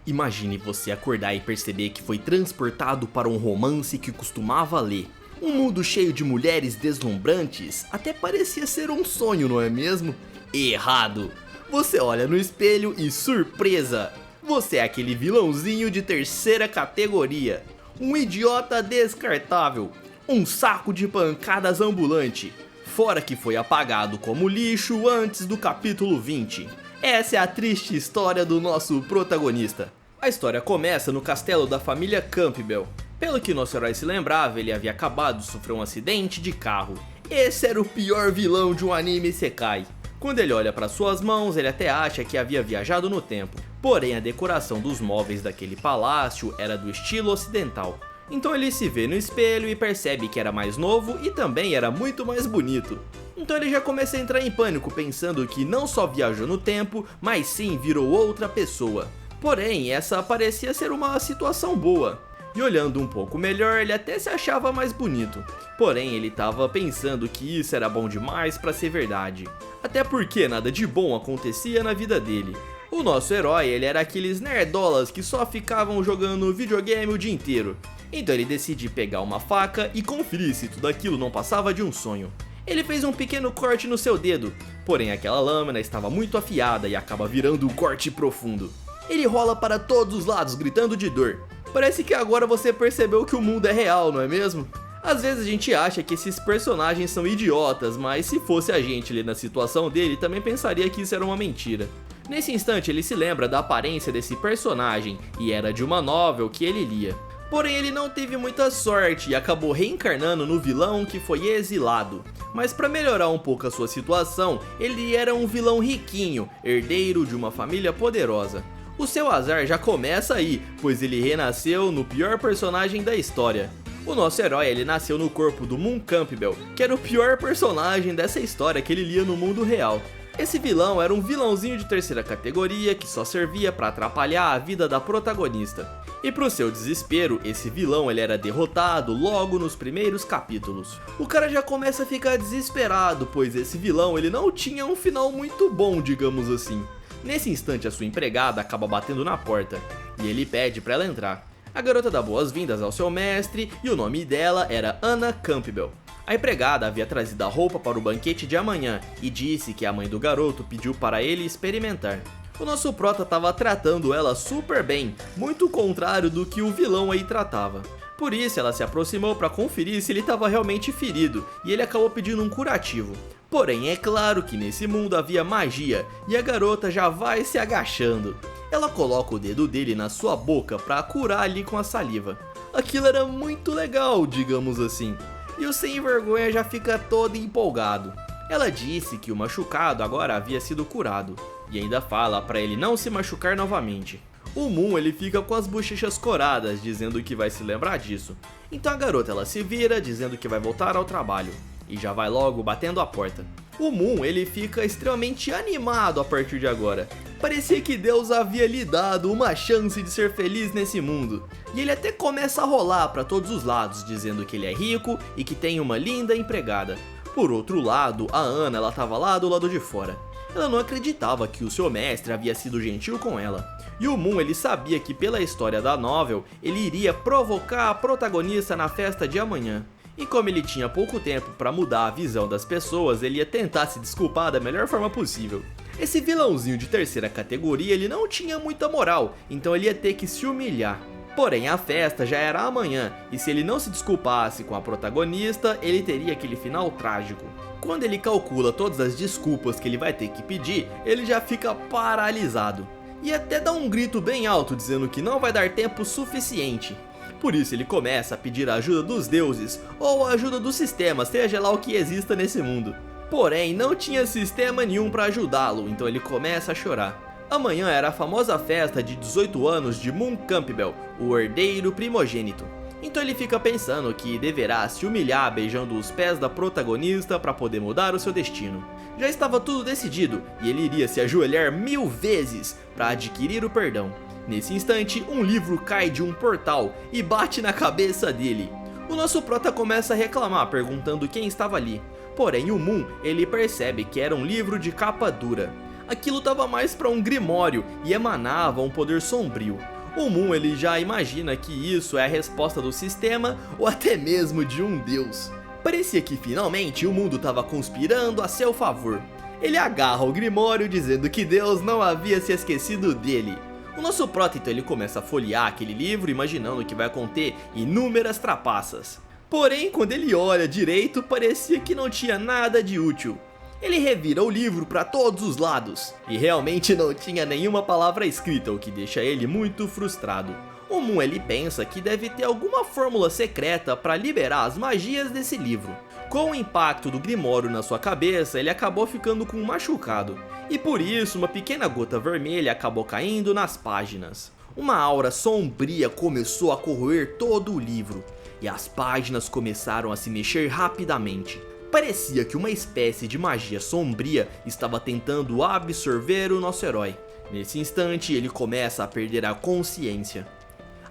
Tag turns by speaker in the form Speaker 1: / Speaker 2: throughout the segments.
Speaker 1: Imagine você acordar e perceber que foi transportado para um romance que costumava ler. Um mundo cheio de mulheres deslumbrantes, até parecia ser um sonho, não é mesmo? Errado! Você olha no espelho e surpresa! Você é aquele vilãozinho de terceira categoria. Um idiota descartável. Um saco de pancadas ambulante. Fora que foi apagado como lixo antes do capítulo 20. Essa é a triste história do nosso protagonista. A história começa no castelo da família Campbell. Pelo que nosso herói se lembrava, ele havia acabado de sofrer um acidente de carro. Esse era o pior vilão de um anime isekai. Quando ele olha para suas mãos, ele até acha que havia viajado no tempo. Porém, a decoração dos móveis daquele palácio era do estilo ocidental. Então ele se vê no espelho e percebe que era mais novo e também era muito mais bonito. Então ele já começa a entrar em pânico, pensando que não só viajou no tempo, mas sim virou outra pessoa. Porém, essa parecia ser uma situação boa. E olhando um pouco melhor, ele até se achava mais bonito. Porém, ele estava pensando que isso era bom demais para ser verdade. Até porque nada de bom acontecia na vida dele. O nosso herói, ele era aqueles nerdolas que só ficavam jogando videogame o dia inteiro. Então ele decide pegar uma faca e conferir se tudo aquilo não passava de um sonho. Ele fez um pequeno corte no seu dedo, porém aquela lâmina estava muito afiada e acaba virando um corte profundo. Ele rola para todos os lados gritando de dor. Parece que agora você percebeu que o mundo é real, não é mesmo? Às vezes a gente acha que esses personagens são idiotas, mas se fosse a gente ali na situação dele, também pensaria que isso era uma mentira. Nesse instante ele se lembra da aparência desse personagem e era de uma novel que ele lia. Porém ele não teve muita sorte e acabou reencarnando no vilão que foi exilado. Mas para melhorar um pouco a sua situação, ele era um vilão riquinho, herdeiro de uma família poderosa. O seu azar já começa aí, pois ele renasceu no pior personagem da história. O nosso herói, ele nasceu no corpo do Moon Campbell, que era o pior personagem dessa história que ele lia no mundo real. Esse vilão era um vilãozinho de terceira categoria que só servia para atrapalhar a vida da protagonista. E pro seu desespero, esse vilão ele era derrotado logo nos primeiros capítulos. O cara já começa a ficar desesperado, pois esse vilão ele não tinha um final muito bom, digamos assim. Nesse instante a sua empregada acaba batendo na porta, e ele pede para ela entrar. A garota dá boas-vindas ao seu mestre e o nome dela era Anna Campbell. A empregada havia trazido a roupa para o banquete de amanhã e disse que a mãe do garoto pediu para ele experimentar. O nosso prota estava tratando ela super bem, muito contrário do que o vilão aí tratava. Por isso ela se aproximou para conferir se ele estava realmente ferido e ele acabou pedindo um curativo. Porém é claro que nesse mundo havia magia e a garota já vai se agachando. Ela coloca o dedo dele na sua boca para curar ali com a saliva. Aquilo era muito legal, digamos assim. E o sem vergonha já fica todo empolgado. Ela disse que o machucado agora havia sido curado, e ainda fala para ele não se machucar novamente. O Moon ele fica com as bochechas coradas, dizendo que vai se lembrar disso. Então a garota ela se vira, dizendo que vai voltar ao trabalho, e já vai logo batendo a porta. O Moon ele fica extremamente animado a partir de agora. Parecia que Deus havia lhe dado uma chance de ser feliz nesse mundo. E ele até começa a rolar para todos os lados, dizendo que ele é rico e que tem uma linda empregada. Por outro lado, a Anna ela estava lá do lado de fora. Ela não acreditava que o seu mestre havia sido gentil com ela. E o Moon ele sabia que pela história da novel, ele iria provocar a protagonista na festa de amanhã. E como ele tinha pouco tempo para mudar a visão das pessoas, ele ia tentar se desculpar da melhor forma possível. Esse vilãozinho de terceira categoria ele não tinha muita moral, então ele ia ter que se humilhar. Porém a festa já era amanhã, e se ele não se desculpasse com a protagonista, ele teria aquele final trágico. Quando ele calcula todas as desculpas que ele vai ter que pedir, ele já fica paralisado. E até dá um grito bem alto dizendo que não vai dar tempo suficiente. Por isso ele começa a pedir a ajuda dos deuses, ou a ajuda do sistema, seja lá o que exista nesse mundo. Porém, não tinha sistema nenhum para ajudá-lo, então ele começa a chorar. Amanhã era a famosa festa de 18 anos de Moon Campbell, o herdeiro primogênito. Então ele fica pensando que deverá se humilhar beijando os pés da protagonista para poder mudar o seu destino. Já estava tudo decidido, e ele iria se ajoelhar 1000 vezes para adquirir o perdão. Nesse instante, um livro cai de um portal e bate na cabeça dele. O nosso prota começa a reclamar, perguntando quem estava ali. Porém o Moon, ele percebe que era um livro de capa dura. Aquilo estava mais para um grimório e emanava um poder sombrio. O Moon ele já imagina que isso é a resposta do sistema ou até mesmo de um deus. Parecia que finalmente o mundo estava conspirando a seu favor. Ele agarra o Grimório dizendo que Deus não havia se esquecido dele. O nosso prota então ele começa a folhear aquele livro imaginando que vai conter inúmeras trapaças. Porém, quando ele olha direito, parecia que não tinha nada de útil. Ele revira o livro para todos os lados e realmente não tinha nenhuma palavra escrita, o que deixa ele muito frustrado. O Moon ele pensa que deve ter alguma fórmula secreta para liberar as magias desse livro. Com o impacto do Grimório na sua cabeça, ele acabou ficando com um machucado, e por isso uma pequena gota vermelha acabou caindo nas páginas. Uma aura sombria começou a corroer todo o livro, e as páginas começaram a se mexer rapidamente. Parecia que uma espécie de magia sombria estava tentando absorver o nosso herói. Nesse instante, ele começa a perder a consciência.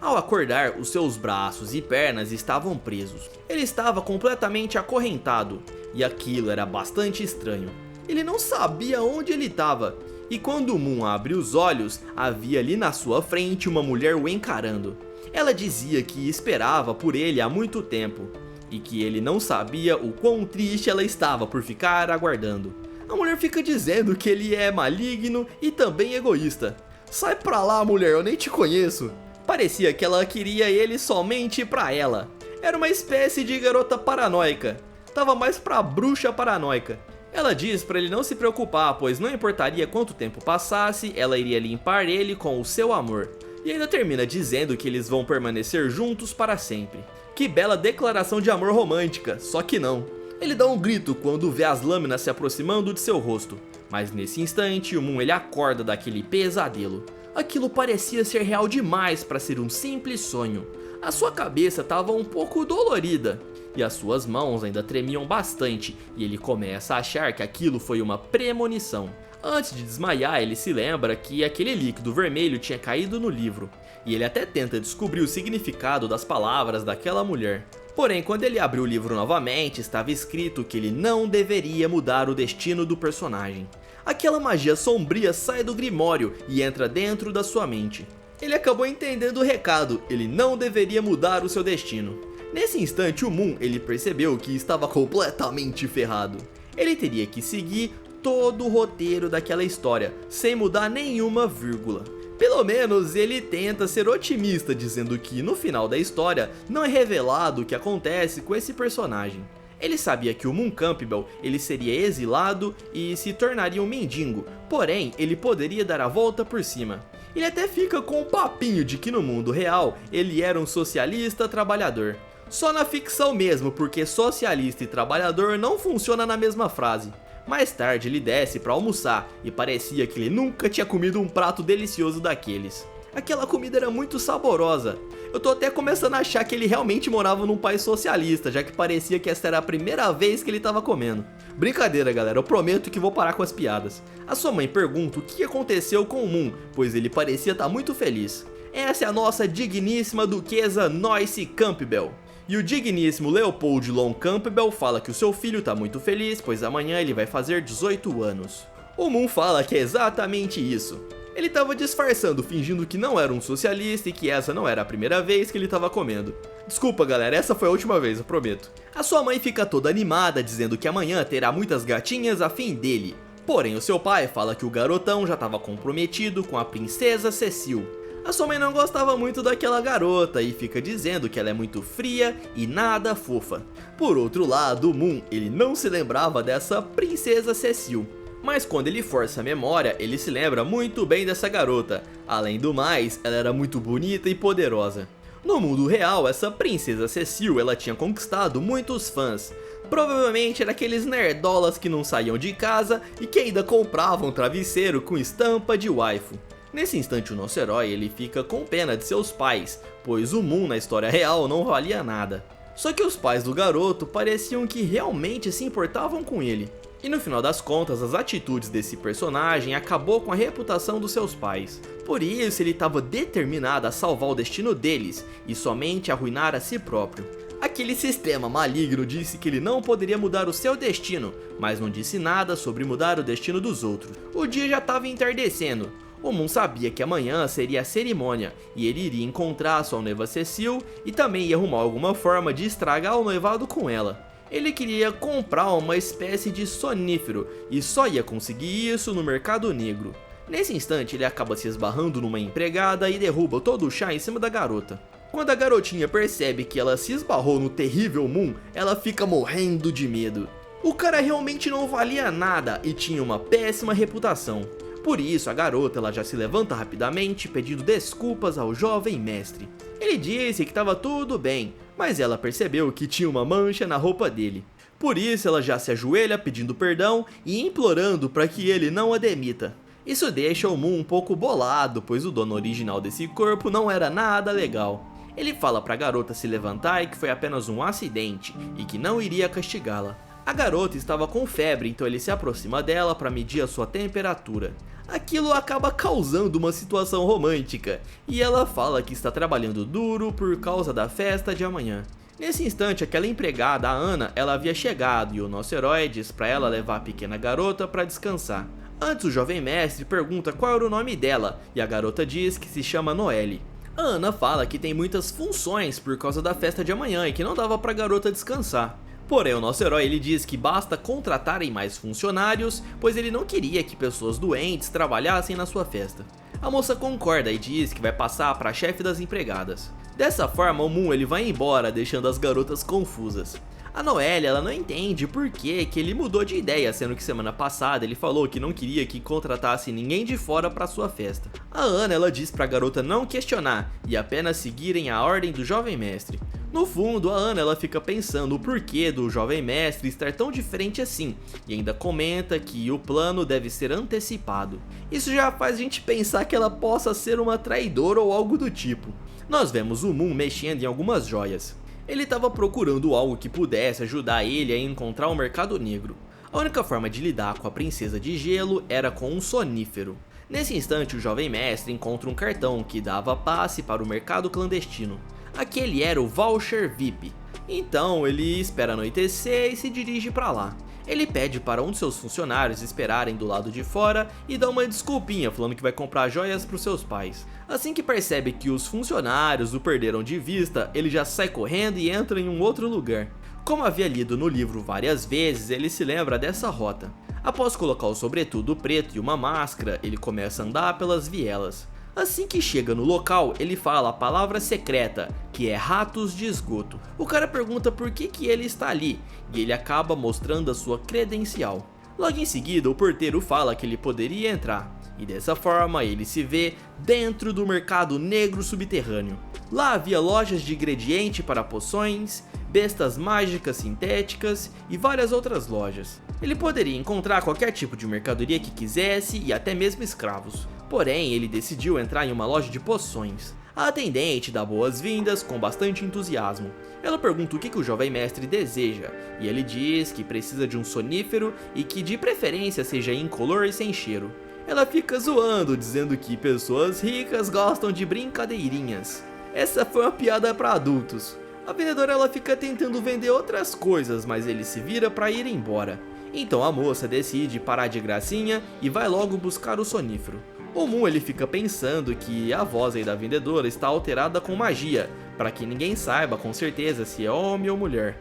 Speaker 1: Ao acordar, os seus braços e pernas estavam presos. Ele estava completamente acorrentado, e aquilo era bastante estranho. Ele não sabia onde ele estava, e quando o Moon abre os olhos, havia ali na sua frente uma mulher o encarando. Ela dizia que esperava por ele há muito tempo, e que ele não sabia o quão triste ela estava por ficar aguardando. A mulher fica dizendo que ele é maligno e também egoísta. Sai pra lá, mulher, eu nem te conheço. Parecia que ela queria ele somente pra ela. Era uma espécie de garota paranoica. Tava mais pra bruxa paranoica. Ela diz pra ele não se preocupar, pois não importaria quanto tempo passasse, ela iria limpar ele com o seu amor. E ainda termina dizendo que eles vão permanecer juntos para sempre. Que bela declaração de amor romântica, só que não. Ele dá um grito quando vê as lâminas se aproximando de seu rosto. Mas nesse instante, o Moon ele acorda daquele pesadelo. Aquilo parecia ser real demais para ser um simples sonho. A sua cabeça estava um pouco dolorida e as suas mãos ainda tremiam bastante, e ele começa a achar que aquilo foi uma premonição. Antes de desmaiar, ele se lembra que aquele líquido vermelho tinha caído no livro, e ele até tenta descobrir o significado das palavras daquela mulher. Porém, quando ele abriu o livro novamente, estava escrito que ele não deveria mudar o destino do personagem. Aquela magia sombria sai do Grimório e entra dentro da sua mente. Ele acabou entendendo o recado, ele não deveria mudar o seu destino. Nesse instante, o Moon ele percebeu que estava completamente ferrado. Ele teria que seguir todo o roteiro daquela história, sem mudar nenhuma vírgula. Pelo menos ele tenta ser otimista, dizendo que no final da história não é revelado o que acontece com esse personagem. Ele sabia que o Moon Campbell ele seria exilado e se tornaria um mendigo, porém ele poderia dar a volta por cima. Ele até fica com o papinho de que no mundo real ele era um socialista trabalhador. Só na ficção mesmo, porque socialista e trabalhador não funciona na mesma frase. Mais tarde ele desce para almoçar e parecia que ele nunca tinha comido um prato delicioso daqueles. Aquela comida era muito saborosa. Eu tô até começando a achar que ele realmente morava num país socialista, já que parecia que essa era a primeira vez que ele tava comendo. Brincadeira, galera, eu prometo que vou parar com as piadas. A sua mãe pergunta o que aconteceu com o Moon, pois ele parecia estar muito feliz. Essa é a nossa digníssima duquesa Noyce Campbell. E o digníssimo Leopold Long Campbell fala que o seu filho tá muito feliz, pois amanhã ele vai fazer 18 anos. O Moon fala que é exatamente isso. Ele tava disfarçando, fingindo que não era um socialista e que essa não era a primeira vez que ele tava comendo. Desculpa, galera, essa foi a última vez, eu prometo. A sua mãe fica toda animada, dizendo que amanhã terá muitas gatinhas a fim dele. Porém, o seu pai fala que o garotão já estava comprometido com a princesa Cecil. A sua mãe não gostava muito daquela garota e fica dizendo que ela é muito fria e nada fofa. Por outro lado, o Moon, ele não se lembrava dessa princesa Cecil. Mas quando ele força a memória, ele se lembra muito bem dessa garota. Além do mais, ela era muito bonita e poderosa. No mundo real, essa princesa Cecil, ela tinha conquistado muitos fãs. Provavelmente era aqueles nerdolas que não saíam de casa e que ainda compravam travesseiro com estampa de waifu. Nesse instante, o nosso herói ele fica com pena de seus pais, pois o Moon na história real não valia nada. Só que os pais do garoto pareciam que realmente se importavam com ele. E no final das contas, as atitudes desse personagem acabou com a reputação dos seus pais. Por isso, ele estava determinado a salvar o destino deles e somente arruinar a si próprio. Aquele sistema maligno disse que ele não poderia mudar o seu destino, mas não disse nada sobre mudar o destino dos outros. O dia já estava entardecendo. O Moon sabia que amanhã seria a cerimônia e ele iria encontrar sua noiva Cecile e também ia arrumar alguma forma de estragar o noivado com ela. Ele queria comprar uma espécie de sonífero e só ia conseguir isso no mercado negro. Nesse instante ele acaba se esbarrando numa empregada e derruba todo o chá em cima da garota. Quando a garotinha percebe que ela se esbarrou no terrível Moon, ela fica morrendo de medo. O cara realmente não valia nada e tinha uma péssima reputação. Por isso a garota ela já se levanta rapidamente pedindo desculpas ao jovem mestre. Ele disse que estava tudo bem, mas ela percebeu que tinha uma mancha na roupa dele. Por isso ela já se ajoelha pedindo perdão e implorando para que ele não a demita. Isso deixa o Moon um pouco bolado, pois o dono original desse corpo não era nada legal. Ele fala para a garota se levantar e que foi apenas um acidente e que não iria castigá-la. A garota estava com febre, então ele se aproxima dela para medir a sua temperatura. Aquilo acaba causando uma situação romântica, e ela fala que está trabalhando duro por causa da festa de amanhã. Nesse instante, aquela empregada, a Ana, ela havia chegado e o nosso herói diz para ela levar a pequena garota para descansar. Antes o jovem mestre pergunta qual era o nome dela, e a garota diz que se chama Noelle. A Ana fala que tem muitas funções por causa da festa de amanhã e que não dava para a garota descansar. Porém, o nosso herói ele diz que basta contratarem mais funcionários, pois ele não queria que pessoas doentes trabalhassem na sua festa. A moça concorda e diz que vai passar para a chefe das empregadas. Dessa forma, o Moon ele vai embora, deixando as garotas confusas. A Noelle ela não entende por que ele mudou de ideia, sendo que semana passada ele falou que não queria que contratasse ninguém de fora para sua festa. A Ana ela diz para a garota não questionar e apenas seguirem a ordem do jovem mestre. No fundo, a Ana ela fica pensando o porquê do jovem mestre estar tão diferente assim, e ainda comenta que o plano deve ser antecipado. Isso já faz a gente pensar que ela possa ser uma traidora ou algo do tipo. Nós vemos o Moon mexendo em algumas joias. Ele estava procurando algo que pudesse ajudar ele a encontrar o mercado negro. A única forma de lidar com a princesa de gelo era com um sonífero. Nesse instante, o jovem mestre encontra um cartão que dava passe para o mercado clandestino. Aquele era o voucher VIP. Então ele espera anoitecer e se dirige para lá. Ele pede para um de seus funcionários esperarem do lado de fora e dá uma desculpinha falando que vai comprar joias para os seus pais. Assim que percebe que os funcionários o perderam de vista, ele já sai correndo e entra em um outro lugar. Como havia lido no livro várias vezes, ele se lembra dessa rota. Após colocar o sobretudo preto e uma máscara, ele começa a andar pelas vielas. Assim que chega no local, ele fala a palavra secreta, que é ratos de esgoto. O cara pergunta por que ele está ali, e ele acaba mostrando a sua credencial. Logo em seguida, o porteiro fala que ele poderia entrar, e dessa forma ele se vê dentro do mercado negro subterrâneo. Lá havia lojas de ingrediente para poções, bestas mágicas sintéticas e várias outras lojas. Ele poderia encontrar qualquer tipo de mercadoria que quisesse e até mesmo escravos. Porém, ele decidiu entrar em uma loja de poções. A atendente dá boas-vindas com bastante entusiasmo. Ela pergunta o que o jovem mestre deseja, e ele diz que precisa de um sonífero e que de preferência seja incolor e sem cheiro. Ela fica zoando, dizendo que pessoas ricas gostam de brincadeirinhas. Essa foi uma piada para adultos. A vendedora ela fica tentando vender outras coisas, mas ele se vira para ir embora. Então a moça decide parar de gracinha e vai logo buscar o sonífero. O Moon ele fica pensando que a voz aí da vendedora está alterada com magia, para que ninguém saiba com certeza se é homem ou mulher.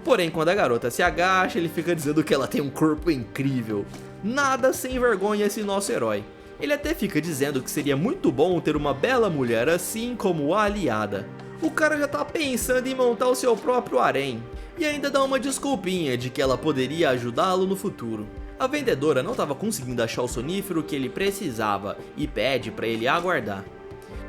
Speaker 1: Porém, quando a garota se agacha, ele fica dizendo que ela tem um corpo incrível. Nada sem vergonha esse nosso herói. Ele até fica dizendo que seria muito bom ter uma bela mulher assim como aliada. O cara já tá pensando em montar o seu próprio harém. E ainda dá uma desculpinha de que ela poderia ajudá-lo no futuro. A vendedora não estava conseguindo achar o sonífero que ele precisava e pede para ele aguardar.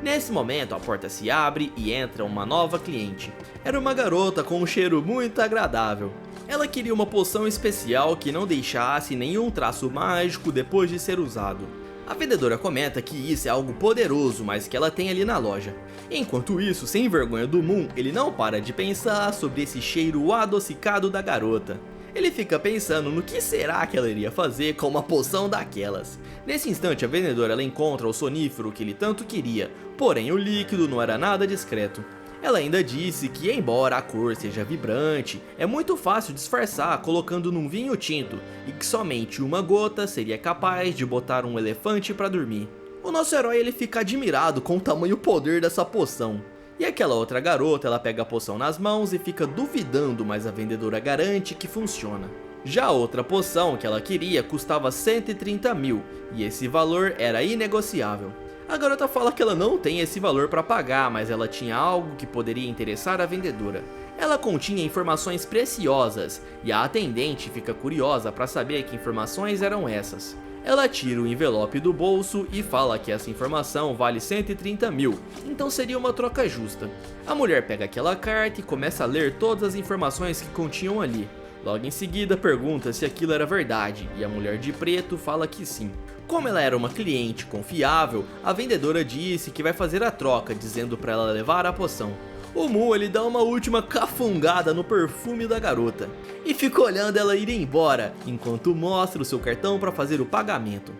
Speaker 1: Nesse momento a porta se abre e entra uma nova cliente. Era uma garota com um cheiro muito agradável. Ela queria uma poção especial que não deixasse nenhum traço mágico depois de ser usado. A vendedora comenta que isso é algo poderoso, mas que ela tem ali na loja. Enquanto isso, sem vergonha do Moon, ele não para de pensar sobre esse cheiro adocicado da garota. Ele fica pensando no que será que ela iria fazer com uma poção daquelas. Nesse instante, a vendedora ela encontra o sonífero que ele tanto queria, porém o líquido não era nada discreto. Ela ainda disse que, embora a cor seja vibrante, é muito fácil disfarçar colocando num vinho tinto e que somente uma gota seria capaz de botar um elefante para dormir. O nosso herói ele fica admirado com o tamanho poder dessa poção. E aquela outra garota, ela pega a poção nas mãos e fica duvidando, mas a vendedora garante que funciona. Já a outra poção que ela queria custava 130 mil, e esse valor era inegociável. A garota fala que ela não tem esse valor para pagar, mas ela tinha algo que poderia interessar a vendedora. Ela continha informações preciosas, e a atendente fica curiosa para saber que informações eram essas. Ela tira o envelope do bolso e fala que essa informação vale 130 mil, então seria uma troca justa. A mulher pega aquela carta e começa a ler todas as informações que continham ali. Logo em seguida pergunta se aquilo era verdade, e a mulher de preto fala que sim. Como ela era uma cliente confiável, a vendedora disse que vai fazer a troca, dizendo para ela levar a poção. O Moon ele dá uma última cafungada no perfume da garota e fica olhando ela ir embora, enquanto mostra o seu cartão para fazer o pagamento.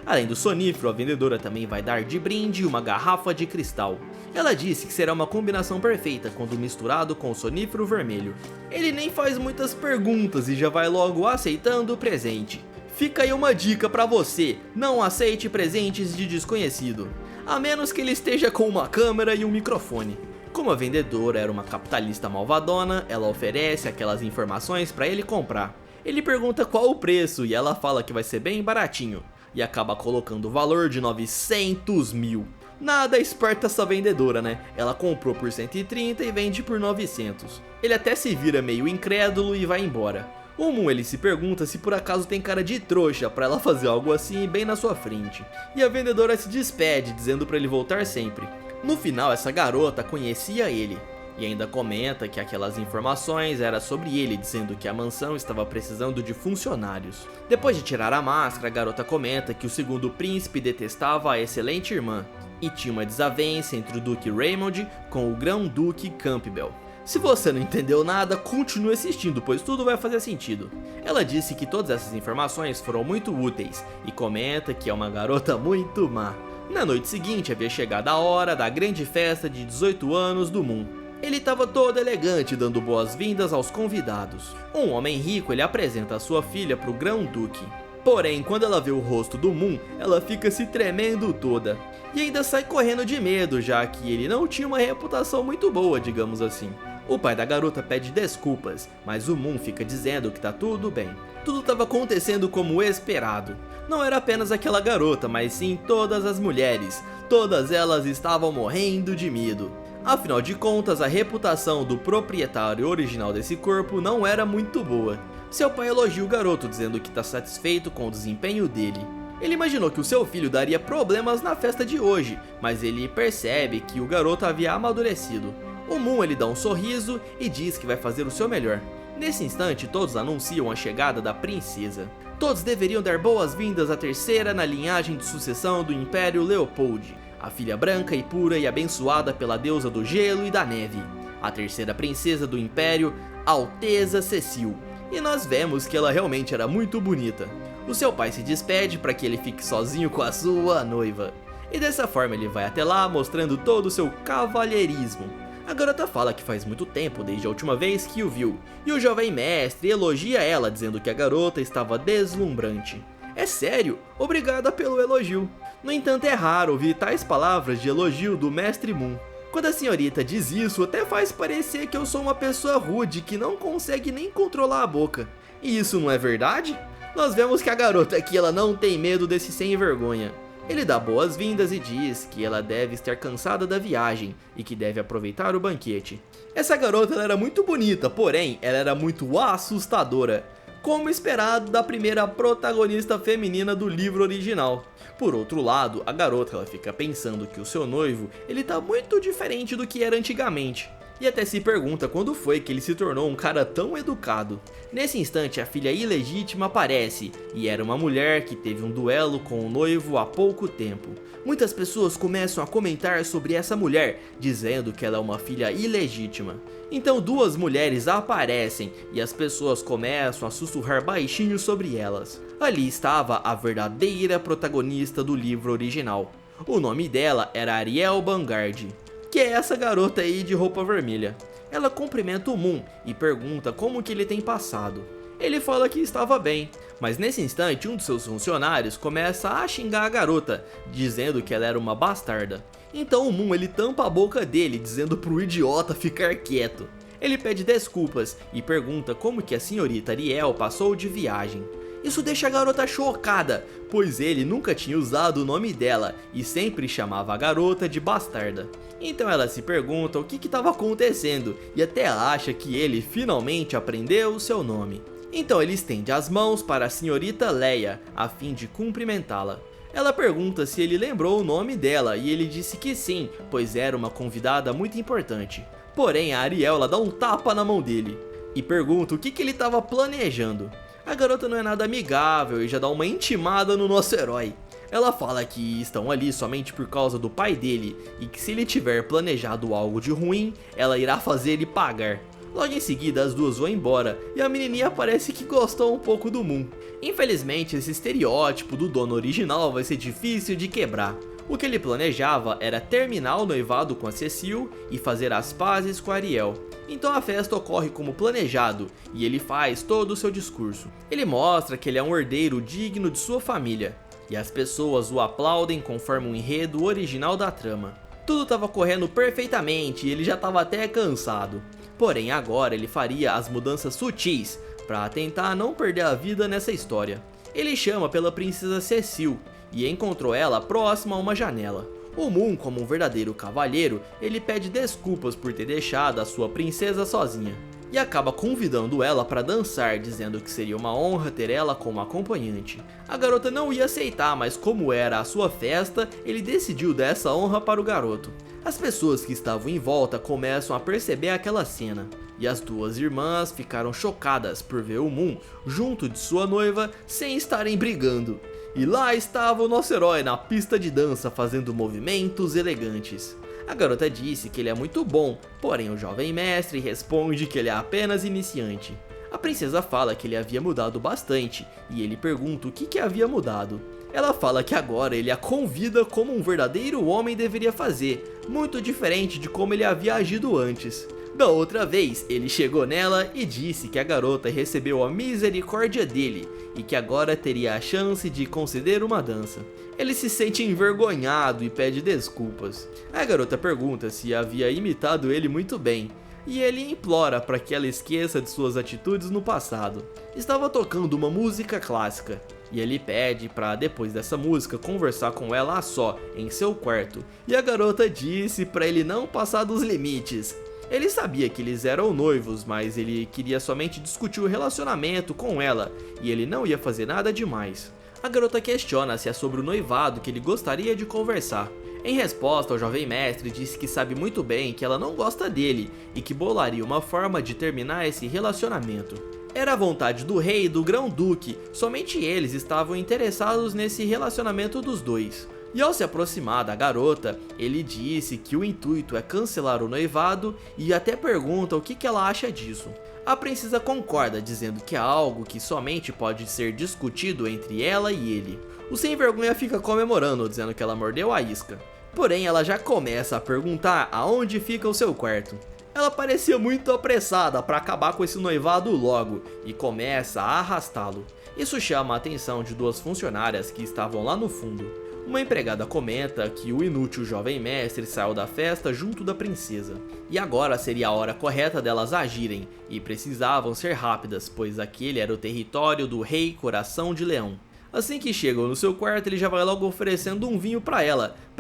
Speaker 1: Além do sonífero, a vendedora também vai dar de brinde uma garrafa de cristal. Ela disse que será uma combinação perfeita quando misturado com o sonífero vermelho. Ele nem faz muitas perguntas e já vai logo aceitando o presente. Fica aí uma dica pra você, não aceite presentes de desconhecido, a menos que ele esteja com uma câmera e um microfone. Como a vendedora era uma capitalista malvadona, ela oferece aquelas informações pra ele comprar. Ele pergunta qual o preço e ela fala que vai ser bem baratinho, e acaba colocando o valor de 900 mil. Nada esperta essa vendedora, né? Ela comprou por 130 e vende por 900. Ele até se vira meio incrédulo e vai embora. O Moon ele se pergunta se por acaso tem cara de trouxa pra ela fazer algo assim bem na sua frente. E a vendedora se despede dizendo pra ele voltar sempre. No final essa garota conhecia ele. E ainda comenta que aquelas informações eram sobre ele, dizendo que a mansão estava precisando de funcionários. Depois de tirar a máscara, a garota comenta que o segundo príncipe detestava a excelente irmã. E tinha uma desavença entre o Duque Raymond com o Grão-Duque Campbell. Se você não entendeu nada, continue assistindo, pois tudo vai fazer sentido. Ela disse que todas essas informações foram muito úteis e comenta que é uma garota muito má. Na noite seguinte havia chegado a hora da grande festa de 18 anos do Moon. Ele estava todo elegante dando boas-vindas aos convidados. Um homem rico ele apresenta a sua filha para o Grão-Duque. Porém, quando ela vê o rosto do Moon, ela fica se tremendo toda. E ainda sai correndo de medo, já que ele não tinha uma reputação muito boa, digamos assim. O pai da garota pede desculpas, mas o Moon fica dizendo que tá tudo bem. Tudo estava acontecendo como esperado. Não era apenas aquela garota, mas sim todas as mulheres. Todas elas estavam morrendo de medo. Afinal de contas, a reputação do proprietário original desse corpo não era muito boa. Seu pai elogia o garoto, dizendo que está satisfeito com o desempenho dele. Ele imaginou que o seu filho daria problemas na festa de hoje, mas ele percebe que o garoto havia amadurecido. O Moon ele dá um sorriso e diz que vai fazer o seu melhor. Nesse instante, todos anunciam a chegada da princesa. Todos deveriam dar boas-vindas à terceira na linhagem de sucessão do Império Leopold, a filha branca e pura e abençoada pela deusa do gelo e da neve, a terceira princesa do Império, Alteza Cecil. E nós vemos que ela realmente era muito bonita. O seu pai se despede para que ele fique sozinho com a sua noiva. E dessa forma ele vai até lá mostrando todo o seu cavalheirismo. A garota fala que faz muito tempo desde a última vez que o viu, e o jovem mestre elogia ela dizendo que a garota estava deslumbrante. É sério, obrigada pelo elogio. No entanto é raro ouvir tais palavras de elogio do mestre Moon. Quando a senhorita diz isso, até faz parecer que eu sou uma pessoa rude que não consegue nem controlar a boca. E isso não é verdade? Nós vemos que a garota aqui ela não tem medo desse sem vergonha. Ele dá boas-vindas e diz que ela deve estar cansada da viagem e que deve aproveitar o banquete. Essa garota ela era muito bonita, porém ela era muito assustadora, como esperado da primeira protagonista feminina do livro original. Por outro lado, a garota ela fica pensando que o seu noivo ele tá muito diferente do que era antigamente. E até se pergunta quando foi que ele se tornou um cara tão educado. Nesse instante a filha ilegítima aparece, e era uma mulher que teve um duelo com o noivo há pouco tempo. Muitas pessoas começam a comentar sobre essa mulher, dizendo que ela é uma filha ilegítima. Então duas mulheres aparecem e as pessoas começam a sussurrar baixinho sobre elas. Ali estava a verdadeira protagonista do livro original. O nome dela era Ariel Vanguard, que é essa garota aí de roupa vermelha. Ela cumprimenta o Moon e pergunta como que ele tem passado. Ele fala que estava bem, Mas nesse instante, um dos seus funcionários começa a xingar a garota, dizendo que ela era uma bastarda. Então o Moon ele tampa a boca dele, dizendo pro idiota ficar quieto. Ele pede desculpas e pergunta como que a senhorita Ariel passou de viagem. Isso deixa a garota chocada, pois ele nunca tinha usado o nome dela e sempre chamava a garota de bastarda. Então ela se pergunta o que estava acontecendo e até acha que ele finalmente aprendeu o seu nome. Então ele estende as mãos para a senhorita Leia, a fim de cumprimentá-la. Ela pergunta se ele lembrou o nome dela e ele disse que sim, pois era uma convidada muito importante. Porém a Ariel ela dá um tapa na mão dele e pergunta o que ele estava planejando. A garota não é nada amigável e já dá uma intimada no nosso herói. Ela fala que estão ali somente por causa do pai dele e que se ele tiver planejado algo de ruim, ela irá fazer ele pagar. Logo em seguida as duas vão embora e a menininha parece que gostou um pouco do Moon. Infelizmente esse estereótipo do dono original vai ser difícil de quebrar. O que ele planejava era terminar o noivado com a Cecile e fazer as pazes com a Ariel. Então a festa ocorre como planejado e ele faz todo o seu discurso. Ele mostra que ele é um herdeiro digno de sua família e as pessoas o aplaudem conforme o enredo original da trama. Tudo estava correndo perfeitamente e ele já estava até cansado. Porém agora ele faria as mudanças sutis para tentar não perder a vida nessa história. Ele chama pela princesa Cecile e encontrou ela próxima a uma janela. O Moon, como um verdadeiro cavalheiro, ele pede desculpas por ter deixado a sua princesa sozinha e acaba convidando ela para dançar, dizendo que seria uma honra ter ela como acompanhante. A garota não ia aceitar, mas como era a sua festa, ele decidiu dar essa honra para o garoto. As pessoas que estavam em volta começam a perceber aquela cena e as duas irmãs ficaram chocadas por ver o Moon junto de sua noiva sem estarem brigando. E lá estava o nosso herói na pista de dança fazendo movimentos elegantes. A garota disse que ele é muito bom, porém o jovem mestre responde que ele é apenas iniciante. A princesa fala que ele havia mudado bastante e ele pergunta o que havia mudado. Ela fala que agora ele a convida como um verdadeiro homem deveria fazer, muito diferente de como ele havia agido antes. Da outra vez, ele chegou nela e disse que a garota recebeu a misericórdia dele e que agora teria a chance de conceder uma dança. Ele se sente envergonhado e pede desculpas. A garota pergunta se havia imitado ele muito bem e ele implora para que ela esqueça de suas atitudes no passado. Estava tocando uma música clássica e ele pede para depois dessa música conversar com ela a só em seu quarto e a garota disse para ele não passar dos limites. Ele sabia que eles eram noivos, mas ele queria somente discutir o relacionamento com ela e ele não ia fazer nada demais. A garota questiona se é sobre o noivado que ele gostaria de conversar. Em resposta, o jovem mestre disse que sabe muito bem que ela não gosta dele e que bolaria uma forma de terminar esse relacionamento. Era a vontade do rei e do grão-duque, somente eles estavam interessados nesse relacionamento dos dois. E ao se aproximar da garota, ele disse que o intuito é cancelar o noivado e até pergunta o que ela acha disso. A princesa concorda, dizendo que é algo que somente pode ser discutido entre ela e ele. O sem vergonha fica comemorando, dizendo que ela mordeu a isca. Porém, ela já começa a perguntar aonde fica o seu quarto. Ela parecia muito apressada para acabar com esse noivado logo e começa a arrastá-lo. Isso chama a atenção de duas funcionárias que estavam lá no fundo. Uma empregada comenta que o inútil jovem mestre saiu da festa junto da princesa. E agora seria a hora correta delas agirem, e precisavam ser rápidas, pois aquele era o território do Rei Coração de Leão. Assim que chegam no seu quarto, ele já vai logo oferecendo um vinho para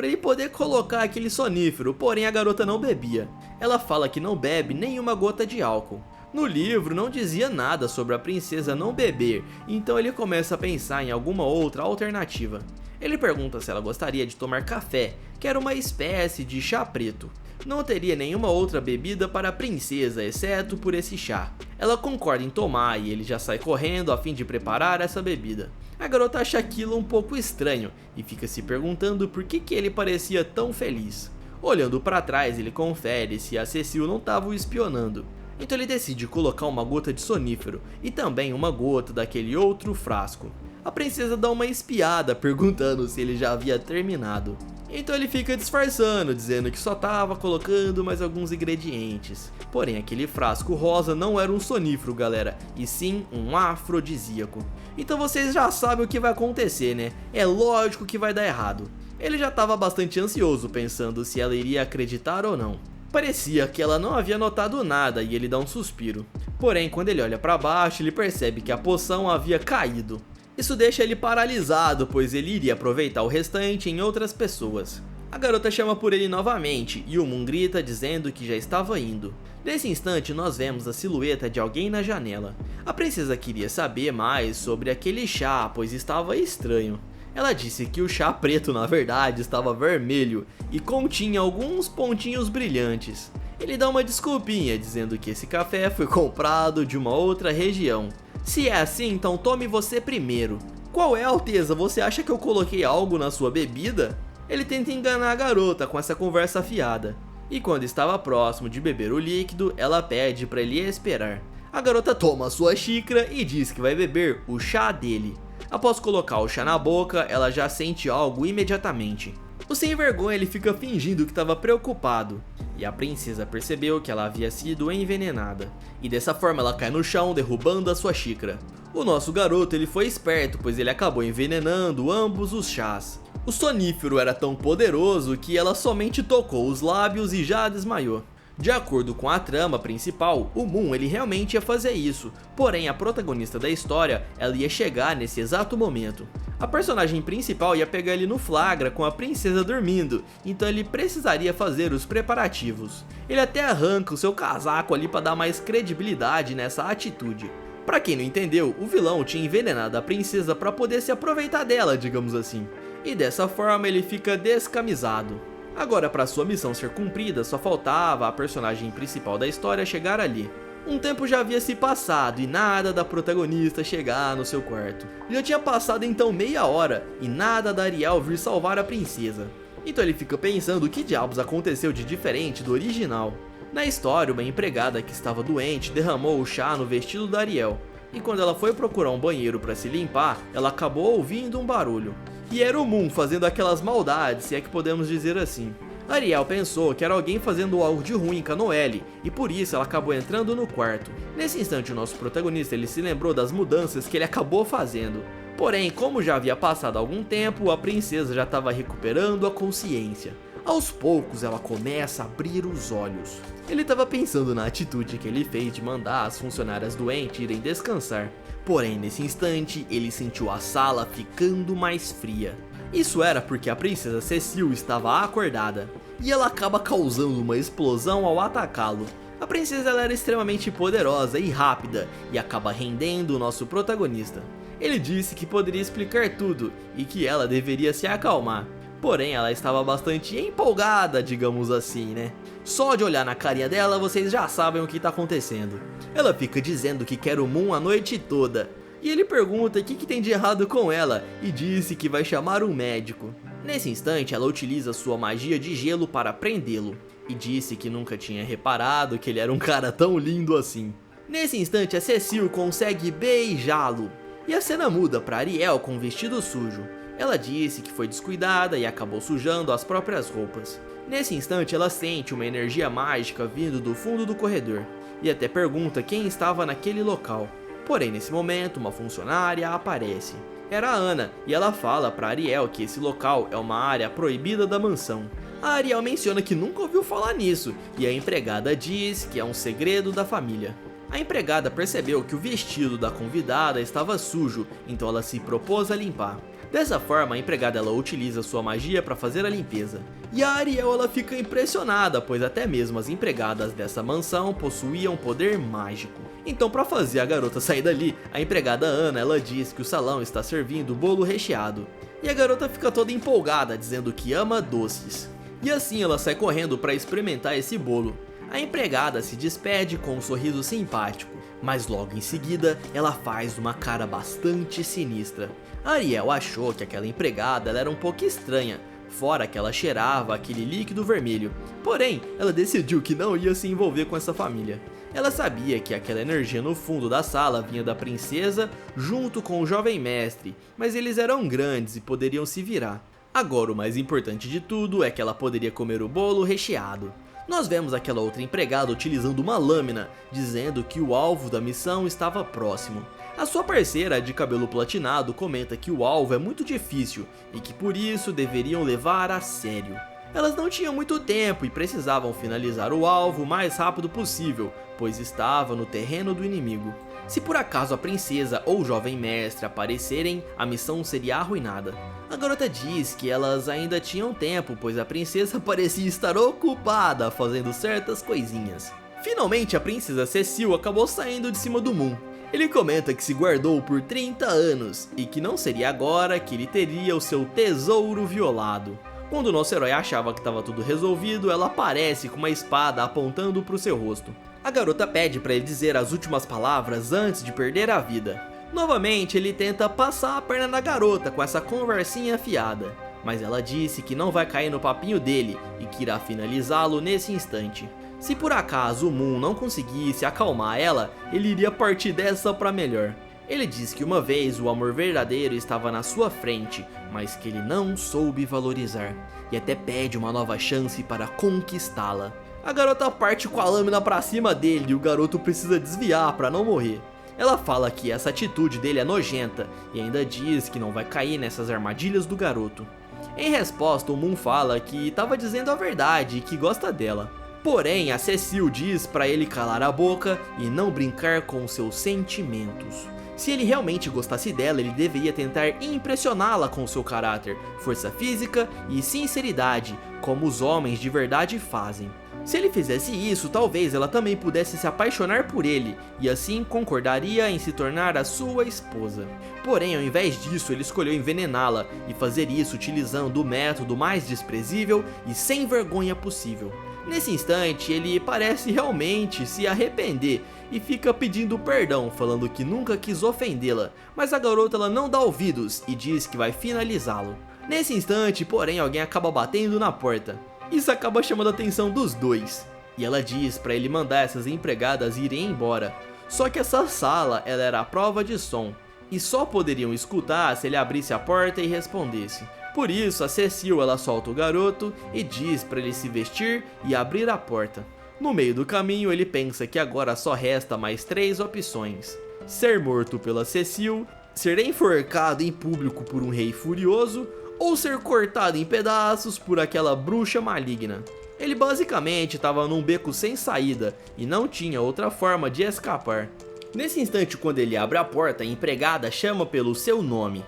Speaker 1: ele poder colocar aquele sonífero, porém a garota não bebia. Ela fala que não bebe nenhuma gota de álcool. No livro não dizia nada sobre a princesa não beber, então ele começa a pensar em alguma outra alternativa. Ele pergunta se ela gostaria de tomar café, que era uma espécie de chá preto. Não teria nenhuma outra bebida para a princesa, exceto por esse chá. Ela concorda em tomar e ele já sai correndo a fim de preparar essa bebida. A garota acha aquilo um pouco estranho e fica se perguntando por que ele parecia tão feliz. Olhando para trás, ele confere se a Cecile não estava o espionando. Então ele decide colocar uma gota de sonífero e também uma gota daquele outro frasco. A princesa dá uma espiada perguntando se ele já havia terminado. Então ele fica disfarçando, dizendo que só estava colocando mais alguns ingredientes. Porém, aquele frasco rosa não era um sonífero, galera, e sim um afrodisíaco. Então vocês já sabem o que vai acontecer, né? É lógico que vai dar errado. Ele já estava bastante ansioso, pensando se ela iria acreditar ou não. Parecia que ela não havia notado nada e ele dá um suspiro. Porém, quando ele olha para baixo, ele percebe que a poção havia caído. Isso deixa ele paralisado, pois ele iria aproveitar o restante em outras pessoas. A garota chama por ele novamente e o Moon grita dizendo que já estava indo. Nesse instante nós vemos a silhueta de alguém na janela. A princesa queria saber mais sobre aquele chá, pois estava estranho. Ela disse que o chá preto na verdade estava vermelho e continha alguns pontinhos brilhantes. Ele dá uma desculpinha dizendo que esse café foi comprado de uma outra região. Se é assim, então tome você primeiro. Qual é, Alteza? Você acha que eu coloquei algo na sua bebida? Ele tenta enganar a garota com essa conversa afiada. E quando estava próximo de beber o líquido, ela pede para ele esperar. A garota toma a sua xícara e diz que vai beber o chá dele. Após colocar o chá na boca, ela já sente algo imediatamente. O sem vergonha ele fica fingindo que estava preocupado. E a princesa percebeu que ela havia sido envenenada. E dessa forma ela cai no chão, derrubando a sua xícara. O nosso garoto ele foi esperto, pois ele acabou envenenando ambos os chás. O sonífero era tão poderoso que ela somente tocou os lábios e já desmaiou. De acordo com a trama principal, o Moon ele realmente ia fazer isso, porém a protagonista da história ela ia chegar nesse exato momento. A personagem principal ia pegar ele no flagra com a princesa dormindo, então ele precisaria fazer os preparativos. Ele até arranca o seu casaco ali para dar mais credibilidade nessa atitude. Pra quem não entendeu, o vilão tinha envenenado a princesa para poder se aproveitar dela, digamos assim. E dessa forma ele fica descamisado. Agora, para sua missão ser cumprida, só faltava a personagem principal da história chegar ali. Um tempo já havia se passado e nada da protagonista chegar no seu quarto. Já tinha passado então meia hora e nada da Ariel vir salvar a princesa. Então ele fica pensando o que diabos aconteceu de diferente do original. Na história, uma empregada que estava doente derramou o chá no vestido da Ariel. E quando ela foi procurar um banheiro para se limpar, ela acabou ouvindo um barulho. E era o Moon fazendo aquelas maldades, se é que podemos dizer assim. Ariel pensou que era alguém fazendo algo de ruim com a Noelle, e por isso ela acabou entrando no quarto. Nesse instante o nosso protagonista ele se lembrou das mudanças que ele acabou fazendo. Porém, como já havia passado algum tempo, a princesa já estava recuperando a consciência. Aos poucos ela começa a abrir os olhos. Ele estava pensando na atitude que ele fez de mandar as funcionárias doentes irem descansar. Porém, nesse instante, ele sentiu a sala ficando mais fria. Isso era porque a princesa Cecile estava acordada, e ela acaba causando uma explosão ao atacá-lo. A princesa ela era extremamente poderosa e rápida, e acaba rendendo o nosso protagonista. Ele disse que poderia explicar tudo, e que ela deveria se acalmar. Porém, ela estava bastante empolgada, digamos assim, né? Só de olhar na carinha dela, vocês já sabem o que está acontecendo. Ela fica dizendo que quer o Moon a noite toda. E ele pergunta o que tem de errado com ela e disse que vai chamar um médico. Nesse instante, ela utiliza sua magia de gelo para prendê-lo. E disse que nunca tinha reparado que ele era um cara tão lindo assim. Nesse instante, a Cecile consegue beijá-lo. E a cena muda para Ariel com um vestido sujo. Ela disse que foi descuidada e acabou sujando as próprias roupas. Nesse instante ela sente uma energia mágica vindo do fundo do corredor, e até pergunta quem estava naquele local. Porém nesse momento uma funcionária aparece. Era a Ana, e ela fala para Ariel que esse local é uma área proibida da mansão. A Ariel menciona que nunca ouviu falar nisso, e a empregada diz que é um segredo da família. A empregada percebeu que o vestido da convidada estava sujo, então ela se propôs a limpar. Dessa forma, a empregada ela utiliza sua magia para fazer a limpeza. E a Ariel ela fica impressionada, pois até mesmo as empregadas dessa mansão possuíam poder mágico. Então, para fazer a garota sair dali, a empregada Ana ela diz que o salão está servindo bolo recheado. E a garota fica toda empolgada, dizendo que ama doces. E assim ela sai correndo para experimentar esse bolo. A empregada se despede com um sorriso simpático, mas logo em seguida ela faz uma cara bastante sinistra. A Ariel achou que aquela empregada ela era um pouco estranha, fora que ela cheirava aquele líquido vermelho. Porém, ela decidiu que não ia se envolver com essa família. Ela sabia que aquela energia no fundo da sala vinha da princesa junto com o jovem mestre, mas eles eram grandes e poderiam se virar. Agora o mais importante de tudo é que ela poderia comer o bolo recheado. Nós vemos aquela outra empregada utilizando uma lâmina, dizendo que o alvo da missão estava próximo. A sua parceira de cabelo platinado comenta que o alvo é muito difícil e que por isso deveriam levar a sério. Elas não tinham muito tempo e precisavam finalizar o alvo o mais rápido possível, pois estava no terreno do inimigo. Se por acaso a princesa ou o jovem mestre aparecerem, a missão seria arruinada. A garota diz que elas ainda tinham tempo, pois a princesa parecia estar ocupada fazendo certas coisinhas. Finalmente a princesa Cecile acabou saindo de cima do Moon. Ele comenta que se guardou por 30 anos e que não seria agora que ele teria o seu tesouro violado. Quando o nosso herói achava que estava tudo resolvido, ela aparece com uma espada apontando para o seu rosto. A garota pede para ele dizer as últimas palavras antes de perder a vida. Novamente ele tenta passar a perna na garota com essa conversinha afiada, mas ela disse que não vai cair no papinho dele e que irá finalizá-lo nesse instante. Se por acaso o Moon não conseguisse acalmar ela, ele iria partir dessa para melhor. Ele diz que uma vez o amor verdadeiro estava na sua frente, mas que ele não soube valorizar, e até pede uma nova chance para conquistá-la. A garota parte com a lâmina para cima dele e o garoto precisa desviar para não morrer. Ela fala que essa atitude dele é nojenta e ainda diz que não vai cair nessas armadilhas do garoto. Em resposta, o Moon fala que estava dizendo a verdade e que gosta dela. Porém, a Cecile diz para ele calar a boca e não brincar com seus sentimentos. Se ele realmente gostasse dela, ele deveria tentar impressioná-la com seu caráter, força física e sinceridade, como os homens de verdade fazem. Se ele fizesse isso, talvez ela também pudesse se apaixonar por ele, e assim concordaria em se tornar a sua esposa. Porém, ao invés disso, ele escolheu envenená-la, e fazer isso utilizando o método mais desprezível e sem vergonha possível. Nesse instante, ele parece realmente se arrepender, e fica pedindo perdão, falando que nunca quis ofendê-la, mas a garota ela não dá ouvidos, e diz que vai finalizá-lo. Nesse instante, porém, alguém acaba batendo na porta. Isso acaba chamando a atenção dos dois, e ela diz para ele mandar essas empregadas irem embora. Só que essa sala ela era a prova de som, e só poderiam escutar se ele abrisse a porta e respondesse. Por isso a Cecile ela solta o garoto e diz para ele se vestir e abrir a porta. No meio do caminho ele pensa que agora só resta mais 3 opções: ser morto pela Cecile, ser enforcado em público por um rei furioso, ou ser cortado em pedaços por aquela bruxa maligna. Ele basicamente estava num beco sem saída e não tinha outra forma de escapar. Nesse instante, quando ele abre a porta, a empregada chama pelo seu nome.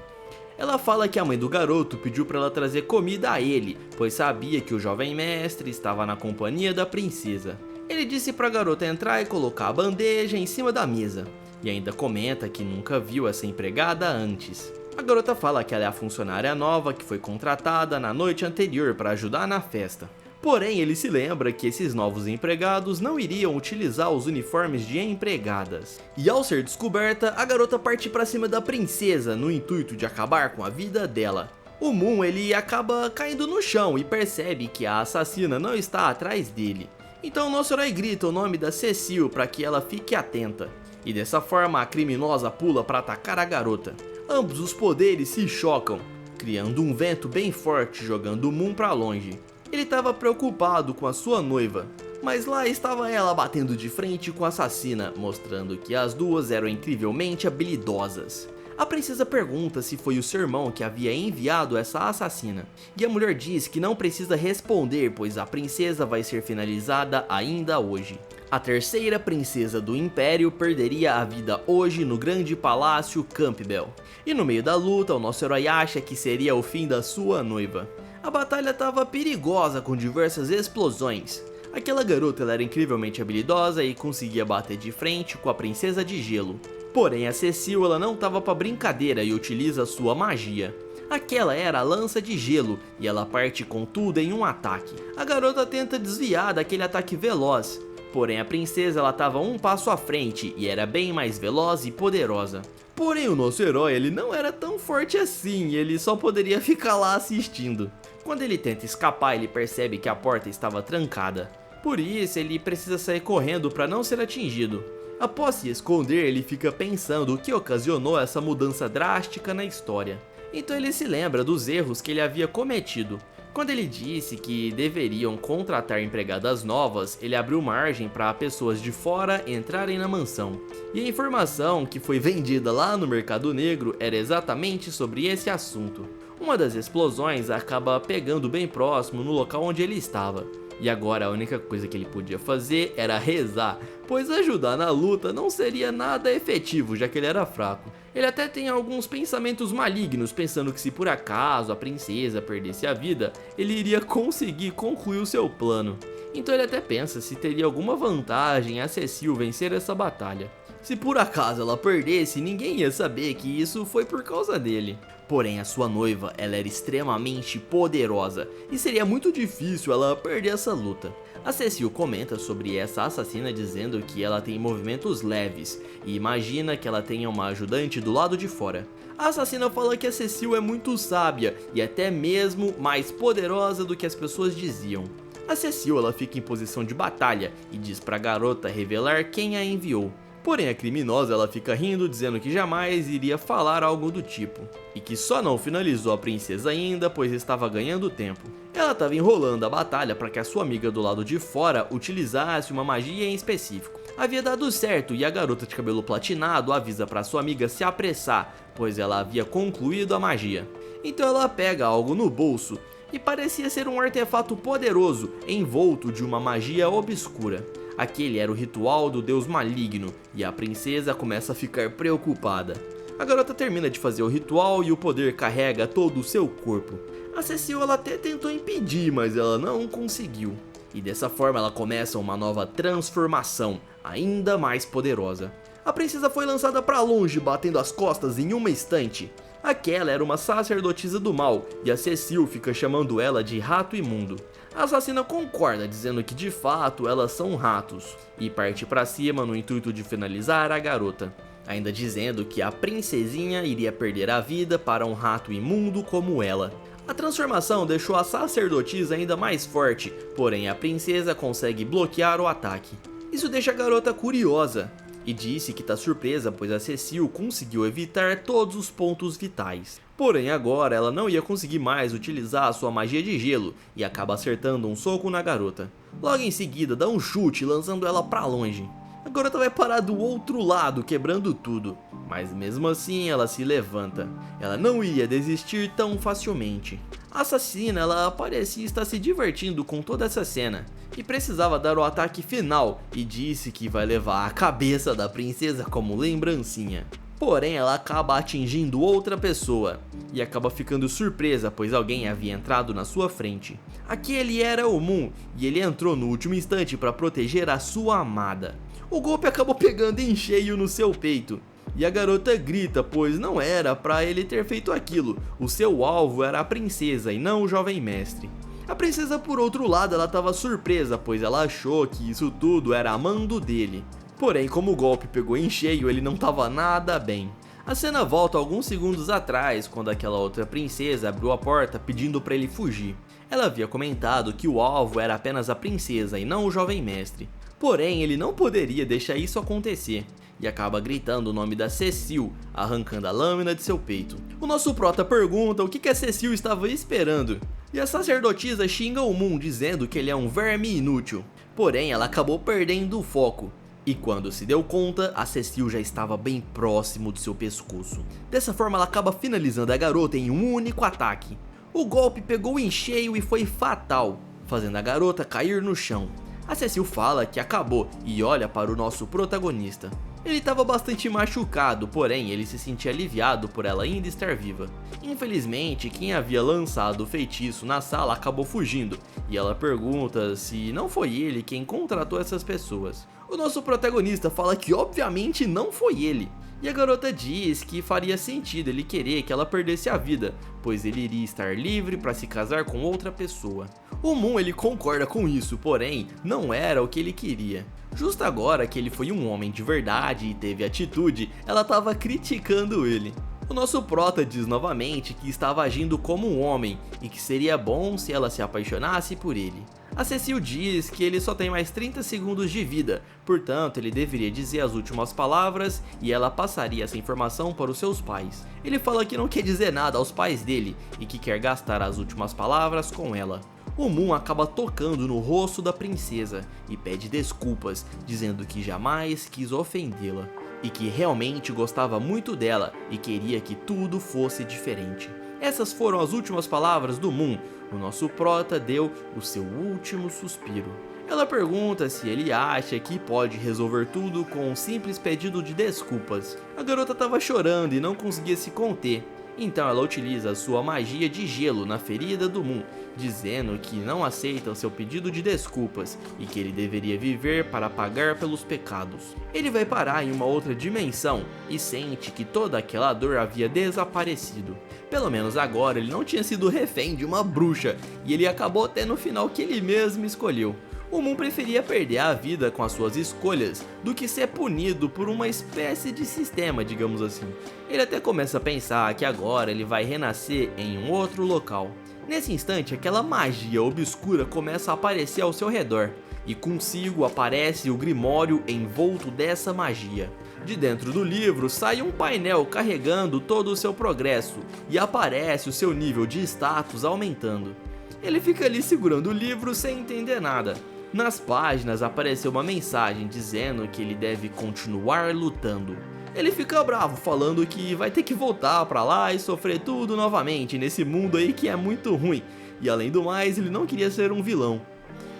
Speaker 1: Ela fala que a mãe do garoto pediu para ela trazer comida a ele, pois sabia que o jovem mestre estava na companhia da princesa. Ele disse para a garota entrar e colocar a bandeja em cima da mesa, e ainda comenta que nunca viu essa empregada antes. A garota fala que ela é a funcionária nova que foi contratada na noite anterior para ajudar na festa. Porém, ele se lembra que esses novos empregados não iriam utilizar os uniformes de empregadas. E ao ser descoberta, a garota parte para cima da princesa no intuito de acabar com a vida dela. O Moon ele acaba caindo no chão e percebe que a assassina não está atrás dele. Então nosso herói grita o nome da Cecile para que ela fique atenta. E dessa forma a criminosa pula para atacar a garota. Ambos os poderes se chocam, criando um vento bem forte jogando o Moon para longe. Ele estava preocupado com a sua noiva, mas lá estava ela batendo de frente com a assassina, mostrando que as duas eram incrivelmente habilidosas. A princesa pergunta se foi o seu irmão que havia enviado essa assassina, e a mulher diz que não precisa responder, pois a princesa vai ser finalizada ainda hoje. A terceira princesa do Império perderia a vida hoje no grande palácio Campbell. E no meio da luta, o nosso herói acha que seria o fim da sua noiva. A batalha estava perigosa com diversas explosões. Aquela garota ela era incrivelmente habilidosa e conseguia bater de frente com a princesa de gelo. Porém a Cecile ela não estava para brincadeira e utiliza sua magia. Aquela era a lança de gelo e ela parte com tudo em um ataque. A garota tenta desviar daquele ataque veloz. Porém a princesa ela estava um passo à frente e era bem mais veloz e poderosa. Porém o nosso herói ele não era tão forte assim, ele só poderia ficar lá assistindo. Quando ele tenta escapar, ele percebe que a porta estava trancada. Por isso, ele precisa sair correndo para não ser atingido. Após se esconder, ele fica pensando o que ocasionou essa mudança drástica na história. Então ele se lembra dos erros que ele havia cometido. Quando ele disse que deveriam contratar empregadas novas, ele abriu margem para pessoas de fora entrarem na mansão. E a informação que foi vendida lá no mercado negro era exatamente sobre esse assunto. Uma das explosões acaba pegando bem próximo no local onde ele estava. E agora a única coisa que ele podia fazer era rezar, pois ajudar na luta não seria nada efetivo, já que ele era fraco. Ele até tem alguns pensamentos malignos, pensando que se por acaso a princesa perdesse a vida, ele iria conseguir concluir o seu plano. Então ele até pensa se teria alguma vantagem a Cecile vencer essa batalha. Se por acaso ela perdesse, ninguém ia saber que isso foi por causa dele. Porém, a sua noiva, ela era extremamente poderosa e seria muito difícil ela perder essa luta. A Cecile comenta sobre essa assassina dizendo que ela tem movimentos leves e imagina que ela tenha uma ajudante do lado de fora. A assassina fala que a Cecile é muito sábia e até mesmo mais poderosa do que as pessoas diziam. A Cecile ela fica em posição de batalha e diz pra garota revelar quem a enviou. Porém, a criminosa ela fica rindo, dizendo que jamais iria falar algo do tipo, e que só não finalizou a princesa ainda, pois estava ganhando tempo. Ela estava enrolando a batalha para que a sua amiga do lado de fora utilizasse uma magia em específico. Havia dado certo e a garota de cabelo platinado avisa para sua amiga se apressar, pois ela havia concluído a magia. Então ela pega algo no bolso, e parecia ser um artefato poderoso, envolto de uma magia obscura. Aquele era o ritual do deus maligno, e a princesa começa a ficar preocupada. A garota termina de fazer o ritual e o poder carrega todo o seu corpo. A Cecile ela até tentou impedir, mas ela não conseguiu. E dessa forma ela começa uma nova transformação, ainda mais poderosa. A princesa foi lançada para longe, batendo as costas em uma estante. Aquela era uma sacerdotisa do mal, e a Cecile fica chamando ela de rato imundo. A assassina concorda, dizendo que de fato elas são ratos, e parte para cima no intuito de finalizar a garota, ainda dizendo que a princesinha iria perder a vida para um rato imundo como ela. A transformação deixou a sacerdotisa ainda mais forte, porém a princesa consegue bloquear o ataque. Isso deixa a garota curiosa, e disse que tá surpresa pois a Cecile conseguiu evitar todos os pontos vitais. Porém agora ela não ia conseguir mais utilizar a sua magia de gelo e acaba acertando um soco na garota. Logo em seguida dá um chute lançando ela pra longe. A garota vai parar do outro lado quebrando tudo, mas mesmo assim ela se levanta. Ela não ia desistir tão facilmente. A assassina ela parecia estar se divertindo com toda essa cena e precisava dar o ataque final e disse que vai levar a cabeça da princesa como lembrancinha. Porém ela acaba atingindo outra pessoa e acaba ficando surpresa pois alguém havia entrado na sua frente. Aquele era o Moon e ele entrou no último instante para proteger a sua amada. O golpe acabou pegando em cheio no seu peito. E a garota grita, pois não era para ele ter feito aquilo, o seu alvo era a princesa e não o jovem mestre. A princesa por outro lado ela estava surpresa, pois ela achou que isso tudo era a mando dele. Porém como o golpe pegou em cheio ele não estava nada bem. A cena volta alguns segundos atrás, quando aquela outra princesa abriu a porta pedindo para ele fugir. Ela havia comentado que o alvo era apenas a princesa e não o jovem mestre. Porém ele não poderia deixar isso acontecer. E acaba gritando o nome da Cecile, arrancando a lâmina de seu peito. O nosso prota pergunta o que a Cecile estava esperando. E a sacerdotisa xinga o Moon dizendo que ele é um verme inútil. Porém ela acabou perdendo o foco. E quando se deu conta, a Cecile já estava bem próximo do seu pescoço. Dessa forma ela acaba finalizando a garota em um único ataque. O golpe pegou em cheio e foi fatal, fazendo a garota cair no chão. A Cecile fala que acabou e olha para o nosso protagonista. Ele estava bastante machucado, porém ele se sentia aliviado por ela ainda estar viva. Infelizmente, quem havia lançado o feitiço na sala acabou fugindo, e ela pergunta se não foi ele quem contratou essas pessoas. O nosso protagonista fala que obviamente não foi ele, e a garota diz que faria sentido ele querer que ela perdesse a vida, pois ele iria estar livre para se casar com outra pessoa. O Moon ele concorda com isso, porém não era o que ele queria. Justo agora que ele foi um homem de verdade e teve atitude, ela estava criticando ele. O nosso prota diz novamente que estava agindo como um homem e que seria bom se ela se apaixonasse por ele. A Cecile diz que ele só tem mais 30 segundos de vida, portanto ele deveria dizer as últimas palavras e ela passaria essa informação para os seus pais. Ele fala que não quer dizer nada aos pais dele e que quer gastar as últimas palavras com ela. O Moon acaba tocando no rosto da princesa e pede desculpas, dizendo que jamais quis ofendê-la e que realmente gostava muito dela e queria que tudo fosse diferente. Essas foram as últimas palavras do Moon. O nosso prota deu o seu último suspiro. Ela pergunta se ele acha que pode resolver tudo com um simples pedido de desculpas. A garota estava chorando e não conseguia se conter. Então ela utiliza a sua magia de gelo na ferida do Moon, dizendo que não aceita seu pedido de desculpas e que ele deveria viver para pagar pelos pecados. Ele vai parar em uma outra dimensão e sente que toda aquela dor havia desaparecido. Pelo menos agora ele não tinha sido refém de uma bruxa e ele acabou tendo o final que ele mesmo escolheu. O Moon preferia perder a vida com as suas escolhas do que ser punido por uma espécie de sistema, digamos assim. Ele até começa a pensar que agora ele vai renascer em um outro local. Nesse instante, aquela magia obscura começa a aparecer ao seu redor, e consigo aparece o Grimório envolto dessa magia. De dentro do livro sai um painel carregando todo o seu progresso, e aparece o seu nível de status aumentando. Ele fica ali segurando o livro sem entender nada. Nas páginas apareceu uma mensagem dizendo que ele deve continuar lutando. Ele fica bravo, falando que vai ter que voltar pra lá e sofrer tudo novamente nesse mundo aí que é muito ruim. E além do mais, ele não queria ser um vilão.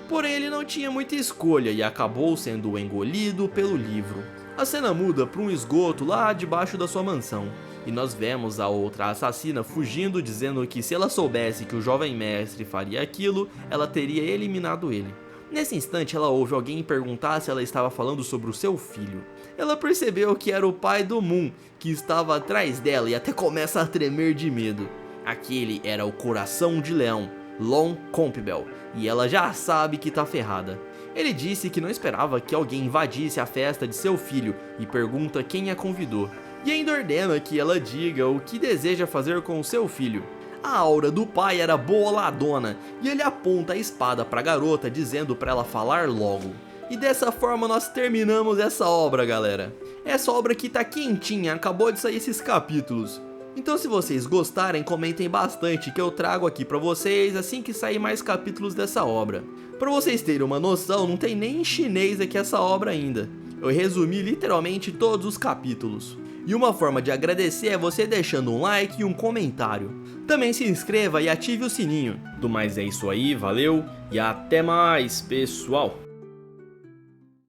Speaker 1: Porém, ele não tinha muita escolha e acabou sendo engolido pelo livro. A cena muda para um esgoto lá debaixo da sua mansão. E nós vemos a outra assassina fugindo, dizendo que se ela soubesse que o jovem mestre faria aquilo, ela teria eliminado ele. Nesse instante ela ouve alguém perguntar se ela estava falando sobre o seu filho. Ela percebeu que era o pai do Moon, que estava atrás dela e até começa a tremer de medo. Aquele era o Coração de Leão, Lon Campbell, e ela já sabe que tá ferrada. Ele disse que não esperava que alguém invadisse a festa de seu filho e pergunta quem a convidou. E ainda ordena que ela diga o que deseja fazer com o seu filho. A aura do pai era boladona e ele aponta a espada para a garota dizendo para ela falar logo. E dessa forma nós terminamos essa obra, galera. Essa obra aqui tá quentinha, acabou de sair esses capítulos. Então se vocês gostarem, comentem bastante que eu trago aqui pra vocês assim que sair mais capítulos dessa obra. Pra vocês terem uma noção, não tem nem em chinês aqui essa obra ainda. Eu resumi literalmente todos os capítulos. E uma forma de agradecer é você deixando um like e um comentário. Também se inscreva e ative o sininho. Do mais é isso aí, valeu e até mais, pessoal!